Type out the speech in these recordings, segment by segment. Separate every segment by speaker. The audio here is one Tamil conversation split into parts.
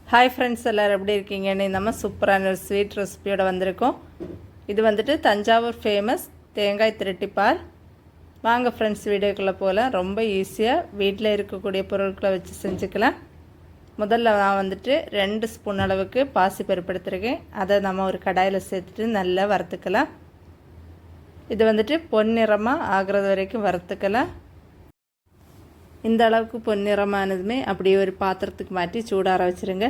Speaker 1: ஹாய் ஃப்ரெண்ட்ஸ், எல்லோரும் எப்படி இருக்கீங்கன்னு நம்ம சூப்பரான ஒரு ஸ்வீட் ரெசிபியோடு வந்திருக்கோம். இது வந்துட்டு தஞ்சாவூர் ஃபேமஸ் தேங்காய் திரட்டிப்பால். வாங்க ஃப்ரெண்ட்ஸ், வீடியோக்குள்ளே போகலாம். ரொம்ப ஈஸியாக வீட்டில் இருக்கக்கூடிய பொருட்களை வச்சு செஞ்சுக்கலாம். முதல்ல நான் வந்துட்டு 2 ஸ்பூன் அளவுக்கு பாசிப்பருப்பு எடுத்துருக்கேன். அதை நம்ம ஒரு கடாயில் சேர்த்துட்டு நல்லா வறுத்துக்கலாம். இது வந்துட்டு பொன்னிறமாக ஆகிறது வரைக்கும் வறுத்துக்கலாம். இந்த அளவுக்கு பொன்னிறமானதுமே அப்படியே ஒரு பாத்திரத்துக்கு மாற்றி சூடார வச்சுருங்க.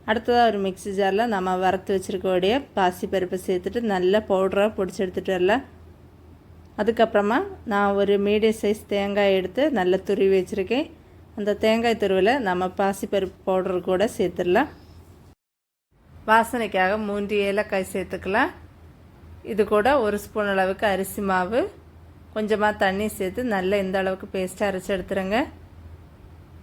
Speaker 1: அடுத்ததாக ஒரு மிக்ஸி ஜாரில் நம்ம வறுத்து வச்சுருக்கக்கூடிய பாசிப்பருப்பை சேர்த்துட்டு நல்லா பவுடராக பொடிச்சு எடுத்துகிட்டு வரலாம். அதுக்கப்புறமா நான் ஒரு மீடியம் சைஸ் தேங்காய் எடுத்து நல்லா துருவி வச்சுருக்கேன். அந்த தேங்காய் துருவில் நம்ம பாசிப்பருப்பு பவுடர் கூட சேர்த்துடலாம். வாசனைக்காக 3 ஏலக்காய் சேர்த்துக்கலாம். இது கூட 1 ஸ்பூன் அளவுக்கு அரிசி மாவு, கொஞ்சமாக தண்ணி சேர்த்து நல்லா இந்த அளவுக்கு பேஸ்ட்டாக அரைச்சி எடுத்துருங்க.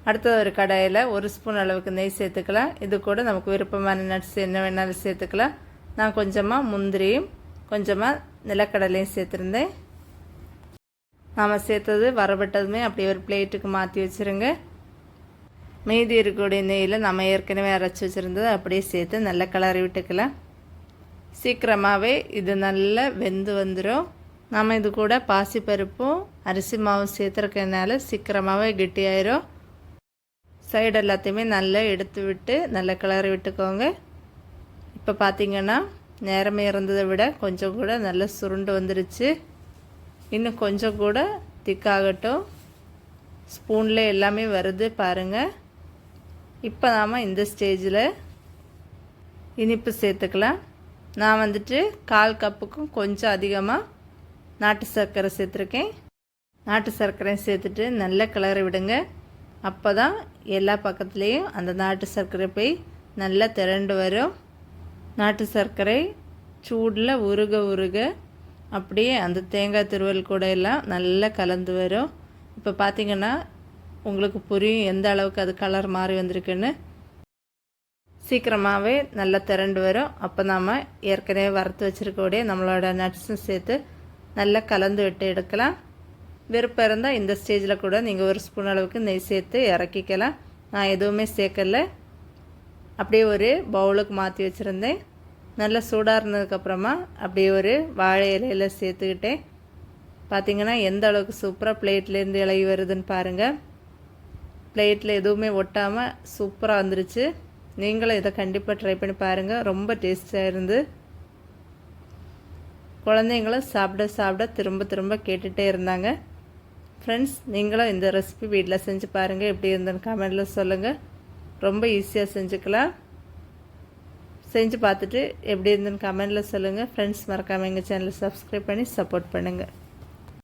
Speaker 1: அடுத்தது ஒரு கடாயில் 1 ஸ்பூன் அளவுக்கு நெய் சேர்த்துக்கலாம். இது கூட நமக்கு விருப்பமான நட்ஸ் என்ன வேணாலும் சேர்த்துக்கலாம். நான் கொஞ்சமாக முந்திரியும் கொஞ்சமாக நிலக்கடலையும் சேர்த்துருந்தேன். நாம் சேர்த்தது வரப்பட்டதுமே அப்படியே ஒரு பிளேட்டுக்கு மாற்றி வச்சுருங்க. மீதி இருக்கக்கூடிய நெய்யில் நம்ம ஏற்கனவே அரைச்சி வச்சுருந்தது அப்படியே சேர்த்து நல்லா கிளறி விட்டுக்கலாம். சீக்கிரமாகவே இது நல்லா வெந்து வந்துடும். நம்ம இது கூட பாசிப்பருப்பும் அரிசி மாவும் சேர்த்துருக்கனால சீக்கிரமாகவே கெட்டியாயிரும். சைடு எல்லாத்தையுமே நல்லா எடுத்து விட்டு நல்லா கிளறி விட்டுக்கோங்க. இப்போ பார்த்திங்கன்னா நேரமே இருந்ததை விட கொஞ்சம் கூட நல்லா சுருண்டு வந்துருச்சு. இன்னும் கொஞ்சம் கூட திக்காகட்டும். ஸ்பூனில் எல்லாமே வருது பாருங்கள். இப்போ நாம் இந்த ஸ்டேஜில் இனிப்பு சேர்த்துக்கலாம். நான் வந்துட்டு 1/4 கப்புக்கும் கொஞ்சம் அதிகமாக நாட்டு சர்க்கரை சேர்த்துருக்கேன். நாட்டு சர்க்கரையும் சேர்த்துட்டு நல்லா கிளறி விடுங்க. அப்போ தான் எல்லா பக்கத்துலேயும் அந்த நாட்டு சர்க்கரை போய் நல்லா திரண்டு வரும். நாட்டு சர்க்கரை சூடில் உருக அப்படியே அந்த தேங்காய் துருவல் கூட எல்லாம் நல்லா கலந்து வரும். இப்போ பார்த்திங்கன்னா உங்களுக்கு புரியும் எந்த அளவுக்கு அது கலர் மாறி வந்திருக்குன்னு. சீக்கிரமாகவே நல்லா திரண்டு வரும். அப்போ நாம் ஏற்கனவே வறுத்து வச்சுருக்கக்கூடிய நம்மளோட நட்ஸும் சேர்த்து நல்லா கலந்து விட்டு எடுக்கலாம். விருப்பம் இருந்தால் இந்த ஸ்டேஜில் கூட நீங்கள் 1 ஸ்பூன் அளவுக்கு நெய் சேர்த்து இறக்கிக்கலாம். நான் எதுவுமே சேர்க்கலை. அப்படியே ஒரு பவுலுக்கு மாற்றி வச்சுருந்தேன். நல்லா சூடாக இருந்ததுக்கப்புறமா அப்படியே ஒரு வாழை இலையில் சேர்த்துக்கிட்டேன். பார்த்திங்கன்னா எந்த அளவுக்கு சூப்பராக பிளேட்லேருந்து இலகி வருதுன்னு பாருங்கள். பிளேட்டில் எதுவுமே ஒட்டாமல் சூப்பராக வந்துருச்சு. நீங்களும் இதை கண்டிப்பாக ட்ரை பண்ணி பாருங்கள். ரொம்ப டேஸ்ட்டாக இருந்து குழந்தைங்களும் சாப்பிட திரும்ப கேட்டுகிட்டே இருந்தாங்க. ஃப்ரெண்ட்ஸ், நீங்களும் இந்த ரெசிபி வீட்டில் செஞ்சு பாருங்கள். எப்படி இருந்ததுன்னு கமெண்டில் சொல்லுங்கள். ரொம்ப ஈஸியாக செஞ்சுக்கலாம். செஞ்சு பார்த்துட்டு எப்படி இருந்ததுன்னு கமெண்டில் சொல்லுங்கள். ஃப்ரெண்ட்ஸ், மறக்காமல் எங்கள் சேனலை சப்ஸ்கிரைப் பண்ணி சப்போர்ட் பண்ணுங்கள்.